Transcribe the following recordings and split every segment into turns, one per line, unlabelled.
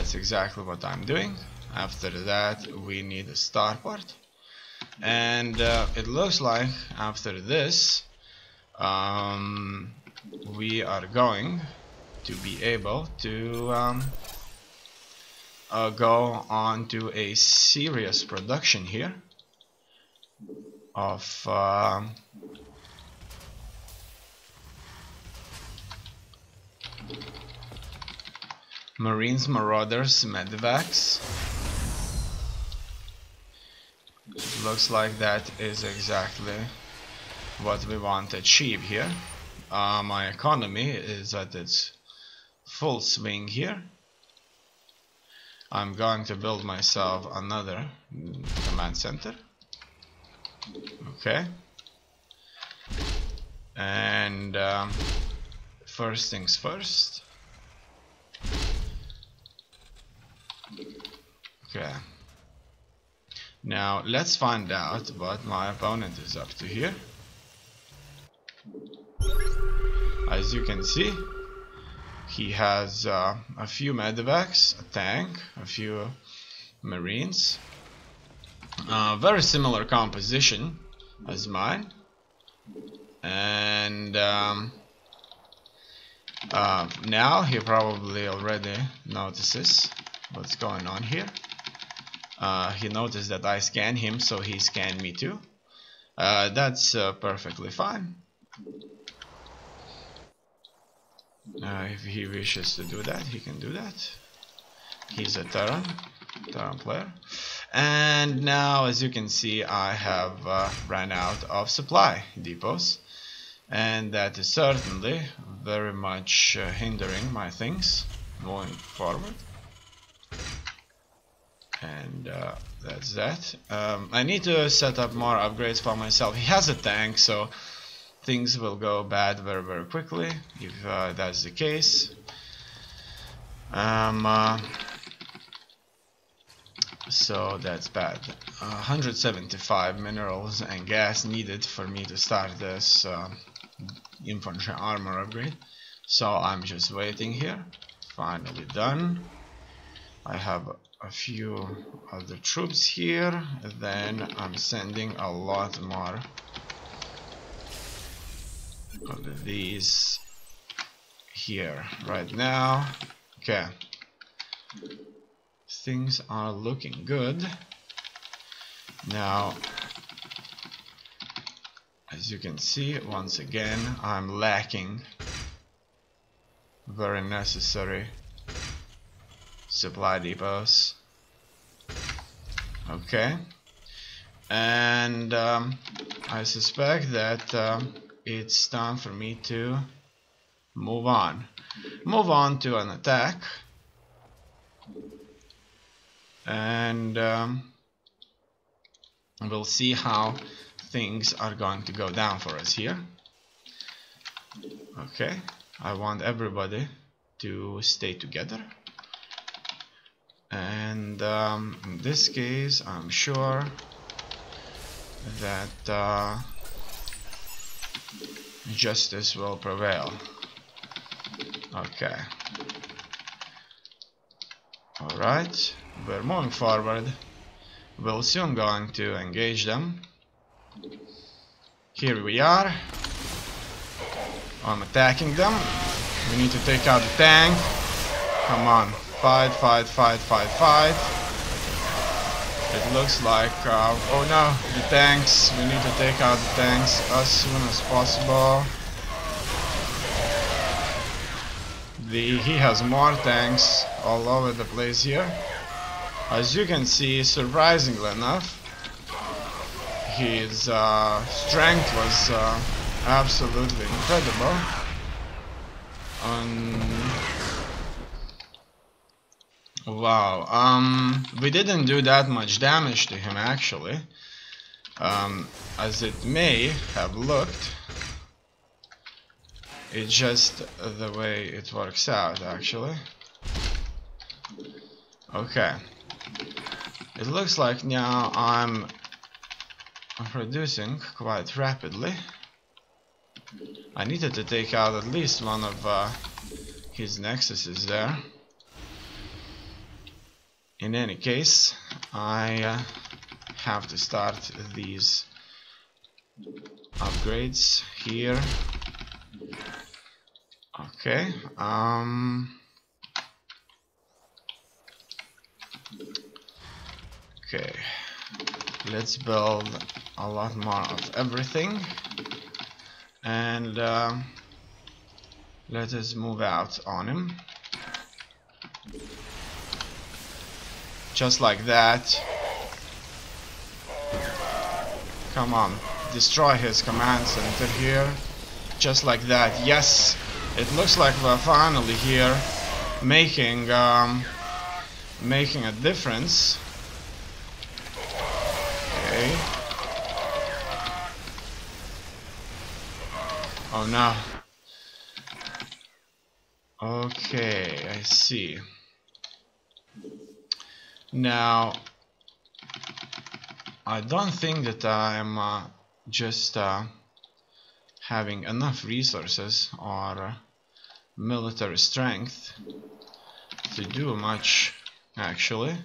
that's exactly what I'm doing. After that we need a starport, and it looks like after this we are going to be able to go on to a serious production here of Marines, Marauders, Medivacs. Looks like that is exactly what we want to achieve here. My economy is at its full swing here. I'm going to build myself another command center. Okay. And first things first. Okay. Now let's find out what my opponent is up to here. As you can see, he has a few medevacs, a tank, a few marines. Very similar composition as mine. And now he probably already notices what's going on here. He noticed that I scanned him, so he scanned me too. That's perfectly fine. If he wishes to do that, he can do that. He's a Terran player. And now, as you can see, I have ran out of supply depots. And that is certainly very much hindering my things going forward. And that's that. I need to set up more upgrades for myself. He has a tank, so things will go bad very quickly if that's the case. So that's bad. 175 minerals and gas needed for me to start this infantry armor upgrade. So I'm just waiting here. Finally done. I have a few other troops here. Then I'm sending a lot more of these here right now. Okay. Things are looking good. Now, as you can see, once again, I'm lacking very necessary supply depots. Okay. And I suspect that it's time for me to move on to an attack. And we'll see how things are going to go down for us here. Okay, I want everybody to stay together. And in this case, I'm sure that justice will prevail. Okay. Alright, we're moving forward. We'll soon going to engage them. Here we are. I'm attacking them. We need to take out the tank. Come on, fight. It looks like, oh no, the tanks. We need to take out the tanks as soon as possible. He has more tanks all over the place here. As you can see, surprisingly enough, his strength was absolutely incredible. Wow, we didn't do that much damage to him actually, as it may have looked. It's just the way it works out, actually. Okay. It looks like now I'm producing quite rapidly. I needed to take out at least one of his nexuses there. in any case, I have to start these upgrades here. Okay. Okay. Let's build a lot more of everything, and let us move out on him. Just like that. Come on, destroy his command center here. Just like that. Yes, it looks like we're finally here making a difference. Okay. Oh no. Okay, I see. Now, I don't think that I'm just having enough resources or military strength to do much, actually.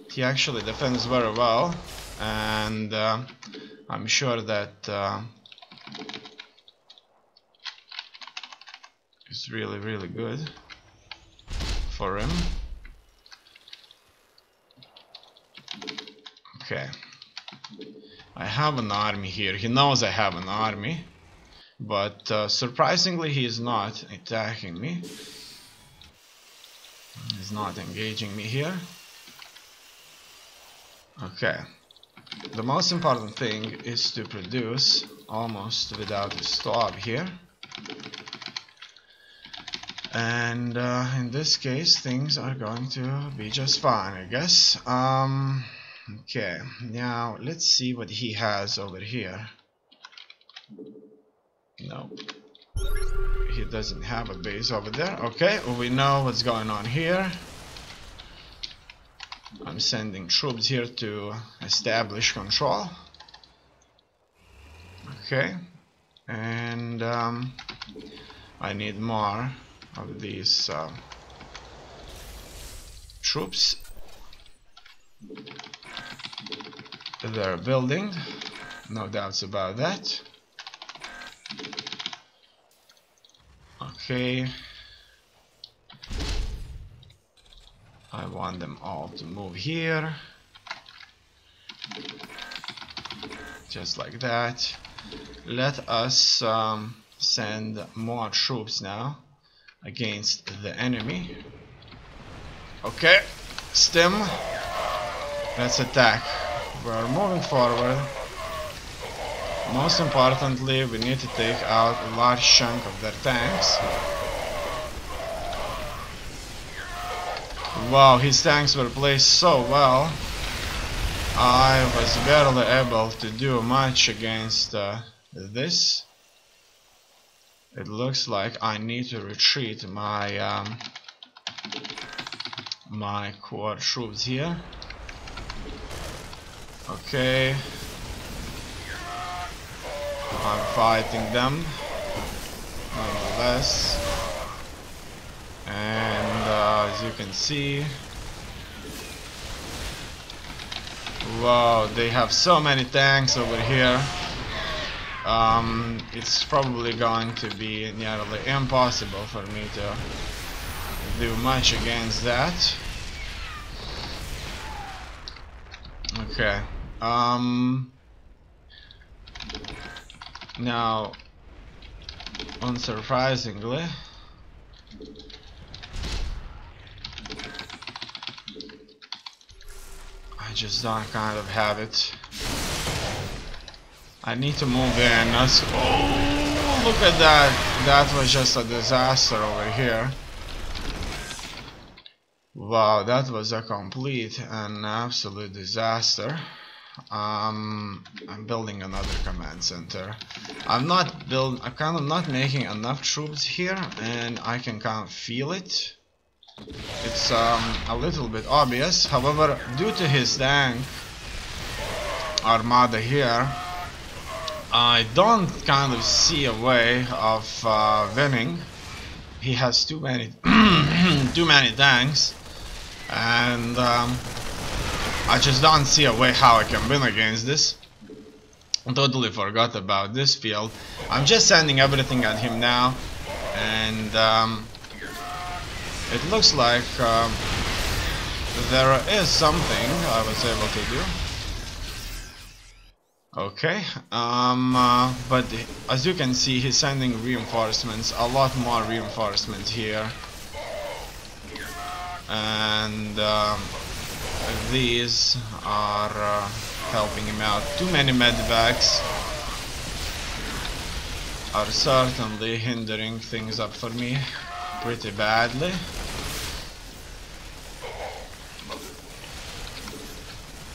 He actually defends very well, and I'm sure that it's really, really good for him. Okay. I have an army here. He knows I have an army, but surprisingly he is not attacking me. He's not engaging me here. Okay. The most important thing is to produce almost without a stop here. And in this case things are going to be just fine, I guess. Okay, now let's see what he has over here. No, he doesn't have a base over there. Okay, well, we know what's going on here. I'm sending troops here to establish control. Okay, and I need more of these troops. They're building, no doubts about that. Okay, I want them all to move here, just like that. Let us send more troops now against the enemy. Okay, stim, let's attack. We're moving forward. Most importantly, we need to take out a large chunk of their tanks. Wow, his tanks were placed so well. I was barely able to do much against this. It looks like I need to retreat my my core troops here. Okay, I'm fighting them nonetheless, and as you can see, wow, they have so many tanks over here. It's probably going to be nearly impossible for me to do much against that. Okay. Now, unsurprisingly, I just don't kind of have it. I need to move in. Oh, look at that! That was just a disaster over here. Wow, that was a complete and absolute disaster. I'm building another command center. I'm kind of not making enough troops here, and I can kind of feel it. It's a little bit obvious. However, due to his tank armada here, I don't kind of see a way of winning. He has too many too many tanks, and I just don't see a way how I can win against this. I totally forgot about this field. I'm just sending everything at him now, and it looks like there is something I was able to do. Okay, but as you can see, he's sending reinforcements, a lot more reinforcements here, and these are helping him out. Too many medvacs are certainly hindering things up for me pretty badly.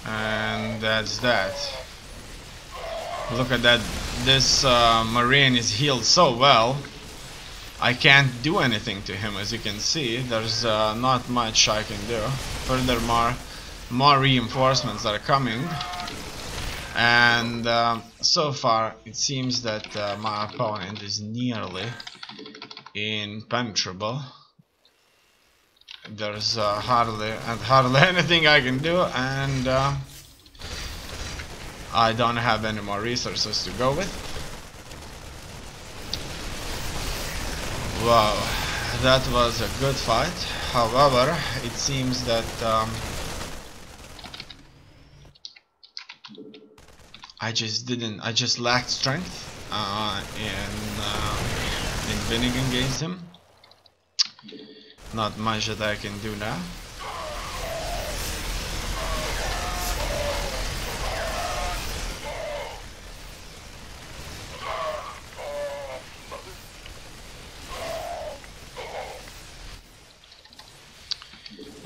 And that's that. Look at that. This Marine is healed so well. I can't do anything to him, as you can see. There's not much I can do. Furthermore, more reinforcements are coming. And so far, it seems that my opponent is nearly impenetrable. There's hardly anything I can do, and I don't have any more resources to go with. Wow, that was a good fight. However, it seems that I just lacked strength in winning against him. Not much that I can do now.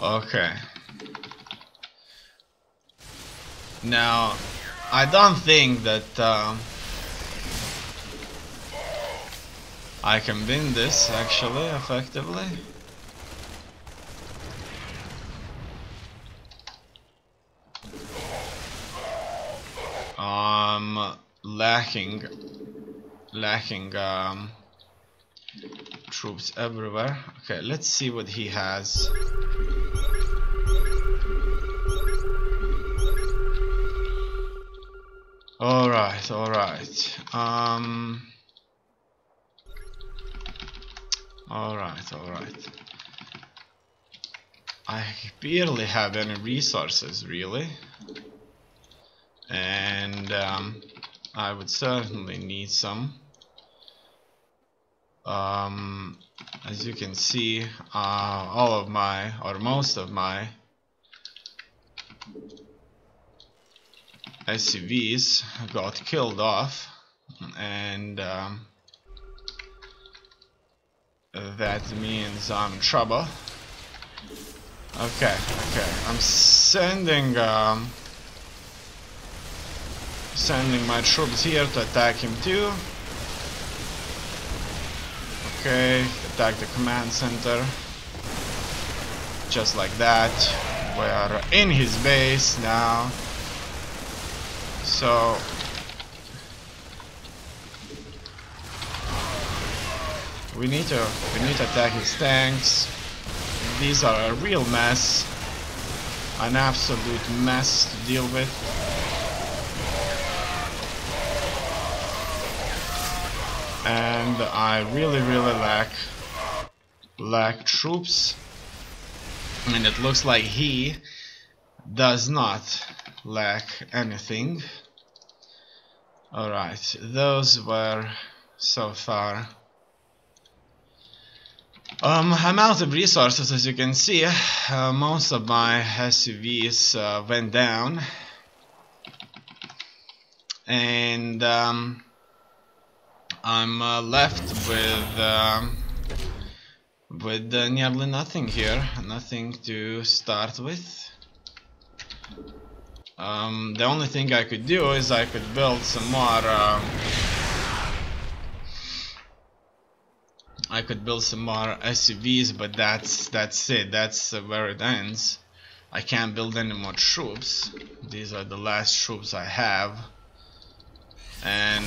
Okay. Now, I don't think that I can win this actually effectively. Lacking troops everywhere. Okay, let's see what he has. Alright. Alright. I barely have any resources, really. And I would certainly need some. As you can see, all of my, or most of my SCVs got killed off, and that means I'm in trouble. Okay, I'm sending my troops here to attack him too. Okay, attack the command center. Just like that. We're in his base now. So we need to attack his tanks. These are a real mess. An absolute mess to deal with. And I really lack troops, and it looks like he does not lack anything. Alright, those were so far. I'm out of resources, as you can see. Most of my SUVs went down, and I'm left with nearly nothing here, nothing to start with. The only thing I could do is I could build some more. I could build some more SUVs, but that's it. That's where it ends. I can't build any more troops. These are the last troops I have, and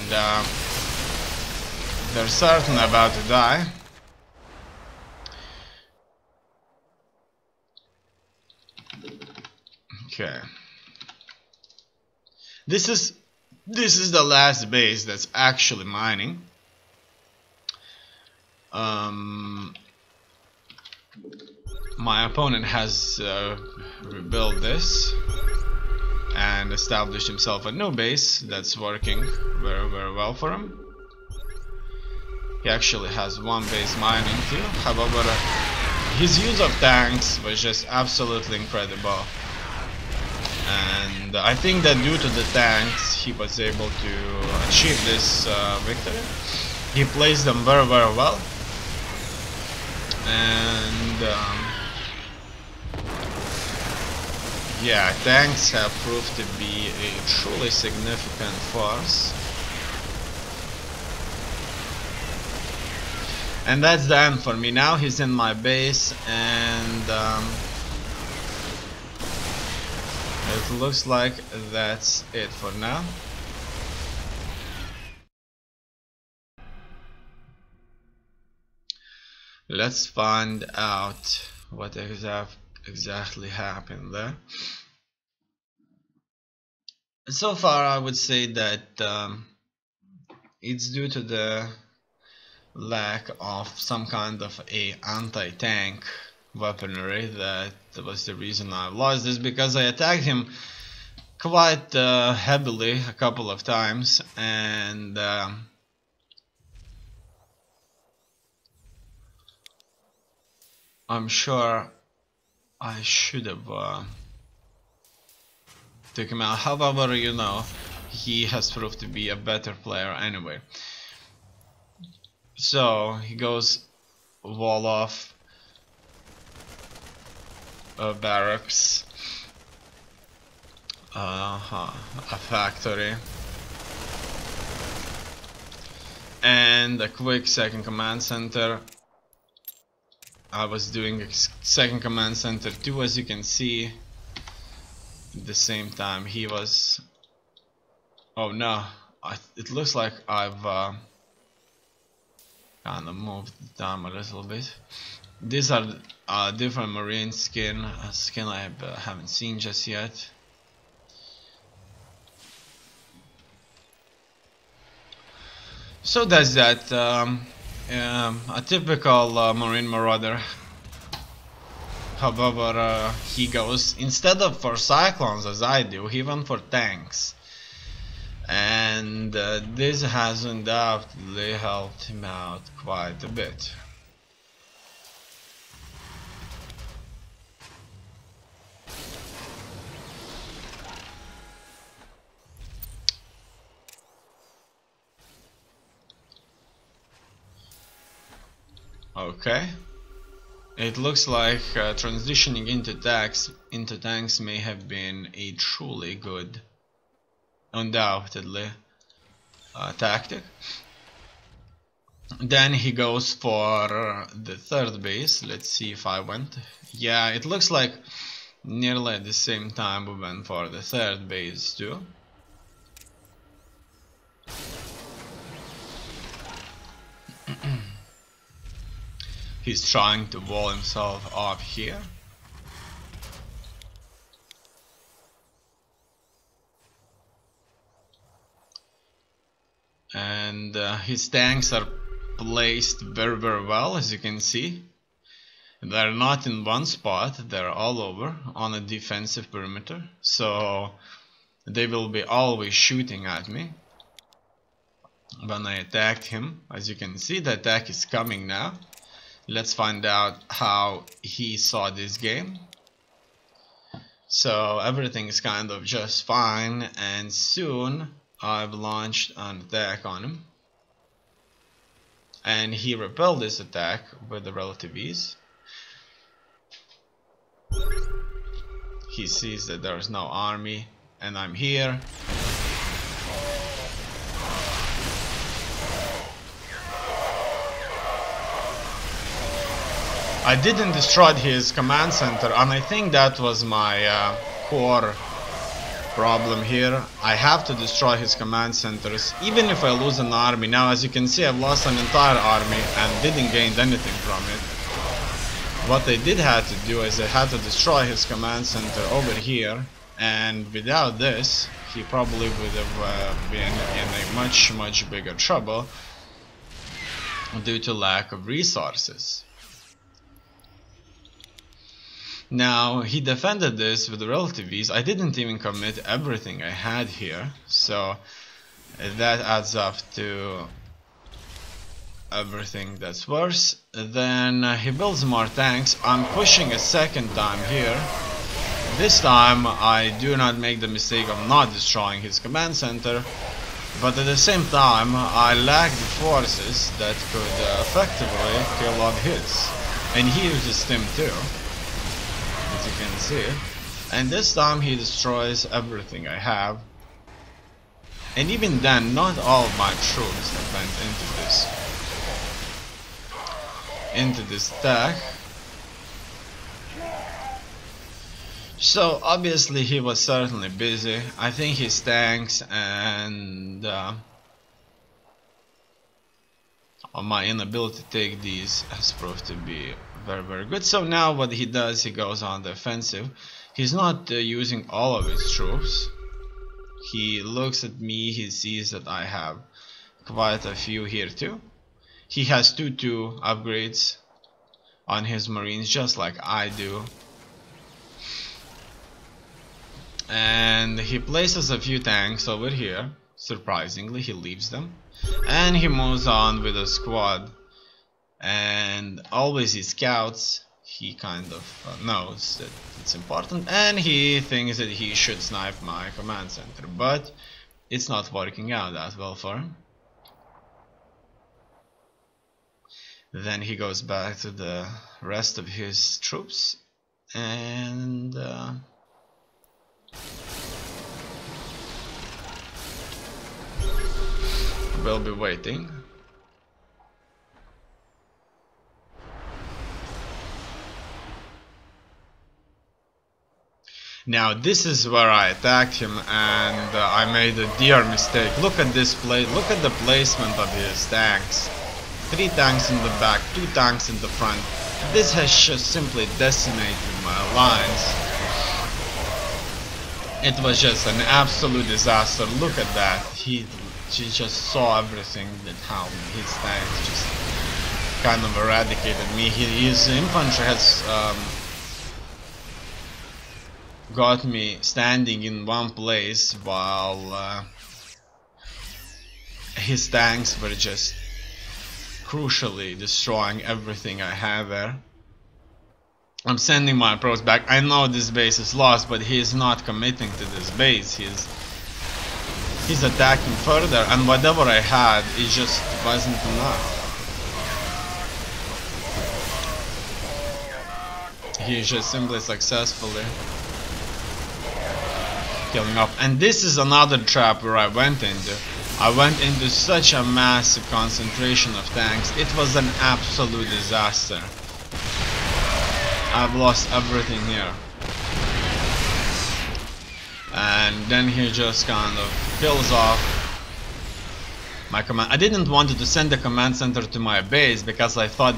they're certainly about to die. Okay. This is the last base that's actually mining. My opponent has rebuilt this and established himself a new base that's working very well for him. He actually has one base mining too. However, his use of tanks was just absolutely incredible. And I think that due to the tanks, he was able to achieve this victory. He placed them very well. And yeah, tanks have proved to be a truly significant force. And that's the end for me. Now he's in my base, and it looks like that's it for now. Let's find out what exactly happened there. So far I would say that it's due to the lack of some kind of a anti-tank weaponry that was the reason I lost this, because I attacked him quite heavily a couple of times, and I'm sure I should have took him out. However, you know, he has proved to be a better player anyway. So he goes wall off barracks, a factory, and a quick second command center. I was doing a second command center too, as you can see. At the same time he was... oh no, it looks like I've kind of moved the time a little bit. These are different marine skin, a skin I haven't seen just yet. So that's that. A typical marine marauder. However, he goes, instead of for cyclones as I do, he went for tanks. And this has undoubtedly helped him out quite a bit. Okay. It looks like transitioning into tanks may have been a truly good, undoubtedly, tactic. Then he goes for the third base. Let's see if I went. Yeah, it looks like nearly at the same time we went for the third base too. He's trying to wall himself up here. And his tanks are placed very well, as you can see. They're not in one spot, they're all over on a defensive perimeter. So they will be always shooting at me when I attacked him. As you can see, the attack is coming now. Let's find out how he saw this game. So everything is kind of just fine, and soon I've launched an attack on him. And he repelled this attack with a relative ease. He sees that there is no army and I'm here. I didn't destroy his command center, and I think that was my core problem here. I have to destroy his command centers, even if I lose an army. Now, as you can see, I've lost an entire army and didn't gain anything from it. What I did have to do is I had to destroy his command center over here And without this, he probably would have been in a much bigger trouble due to lack of resources. Now, he defended this with relative ease. I didn't even commit everything I had here, so that adds up to everything that's worse. Then he builds more tanks. I'm pushing a second time here. This time I do not make the mistake of not destroying his command center, but at the same time I lack the forces that could effectively kill off his. And he uses Stim too, as you can see. And this time he destroys everything I have. And even then, not all of my troops have went into this attack. So obviously he was certainly busy. I think his tanks and my inability to take these has proved to be very good. So now what he does, he goes on the offensive. He's not using all of his troops. He looks at me, he sees that I have quite a few here too. He has 2-2 upgrades on his marines just like I do. And he places a few tanks over here. Surprisingly, he leaves them. And he moves on with a squad. And always he scouts. He kind of knows that it's important. And he thinks that he should snipe my command center. But it's not working out that well for him. Then he goes back to the rest of his troops. And we'll be waiting. Now this is where I attacked him, and I made a dear mistake. Look at this plate. Look at the placement of his tanks. 3 tanks in the back, 2 tanks in the front. This has just simply decimated my lines. It was just an absolute disaster. Look at that. He just saw everything, that how his tanks just kind of eradicated me. His infantry has got me standing in one place while his tanks were just crucially destroying everything I have there. I'm sending my approach back. I know this base is lost, but he is not committing to this base. He's attacking further, and whatever I had, it just wasn't enough. He's just simply successfully killing off. And this is another trap where I went into. I went into such a massive concentration of tanks. It was an absolute disaster. I've lost everything here. And then he just kind of kills off my command. I didn't want to send the command center to my base because I thought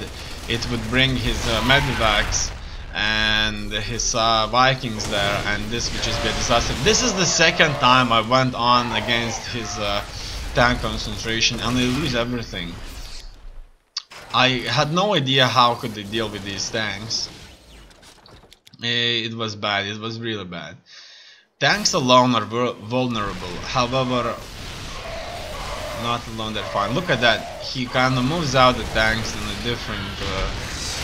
it would bring his medevacs and his Vikings there, and this would just be a disaster. This is the second time I went on against his tank concentration, and they lose everything. I had no idea how could they deal with these tanks. It was bad. It was really bad. Tanks alone are vulnerable. However, not alone they're fine. Look at that. He kind of moves out the tanks in the different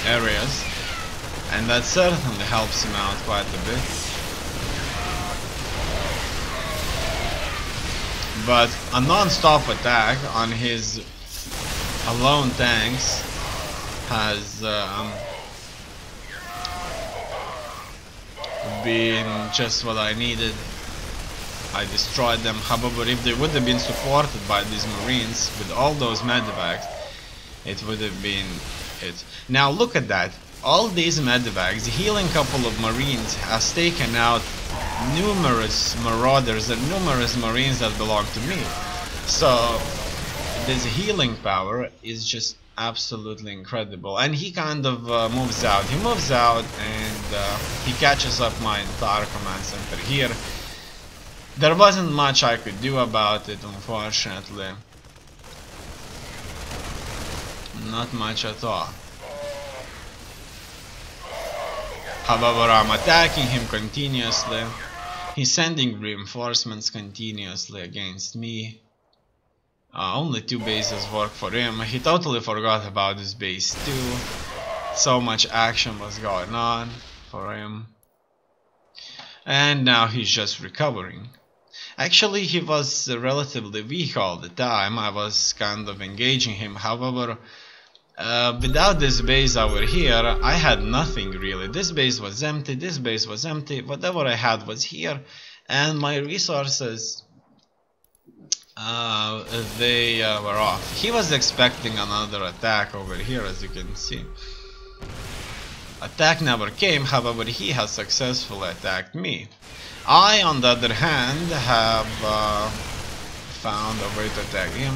areas, and that certainly helps him out quite a bit. But a non-stop attack on his alone tanks has been just what I needed. I destroyed them. However, if they would have been supported by these marines with all those medevacs, it would have been it. Now look at that. All these medevacs, healing couple of marines, has taken out numerous marauders and numerous marines that belong to me. So this healing power is just absolutely incredible. And he kind of moves out. He moves out and he catches up my entire command center here. There wasn't much I could do about it, unfortunately. Not much at all. However, I'm attacking him continuously. He's sending reinforcements continuously against me. Only 2 bases work for him. He totally forgot about this base too. So much action was going on for him. And now he's just recovering. Actually, he was relatively weak all the time. I was kind of engaging him. However, without this base over here, I had nothing really. This base was empty, this base was empty. Whatever I had was here. And my resources, they were off. He was expecting another attack over here, as you can see. Attack never came, however he has successfully attacked me. I, on the other hand, have found a way to attack him.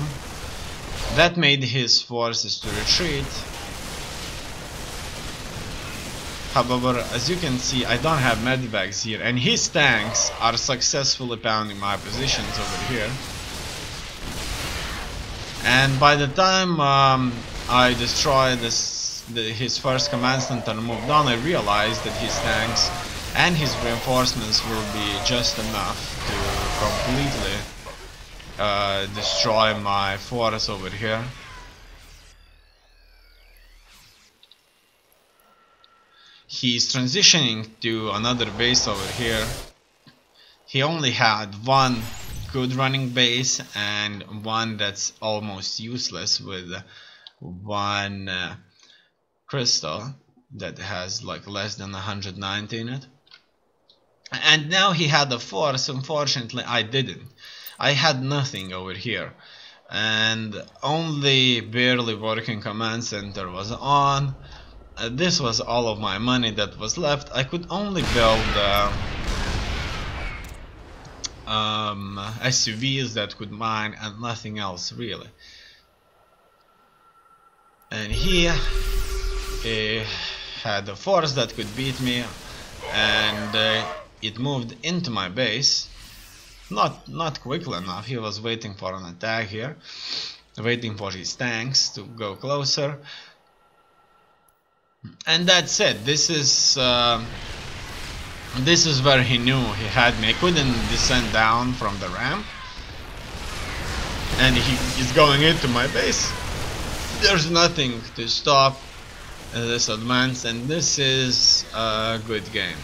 That made his forces to retreat. However, as you can see, I don't have medivacs here, and his tanks are successfully pounding my positions over here. And by the time I destroyed his first command center and moved on, I realized that his tanks and his reinforcements will be just enough to completely destroy my force over here. He's transitioning to another base over here. He only had one good running base and one that's almost useless with one crystal that has like less than 190 in it. And now he had a force. Unfortunately, I didn't. I had nothing over here, and only barely working command center was on. This was all of my money that was left. I could only build SUVs that could mine and nothing else really. And he had a force that could beat me, and it moved into my base. Not quickly enough. He was waiting for an attack here, waiting for his tanks to go closer. And that's it. This is where he knew he had me. I couldn't descend down from the ramp, and he is going into my base. There's nothing to stop this advance, and this is a good game.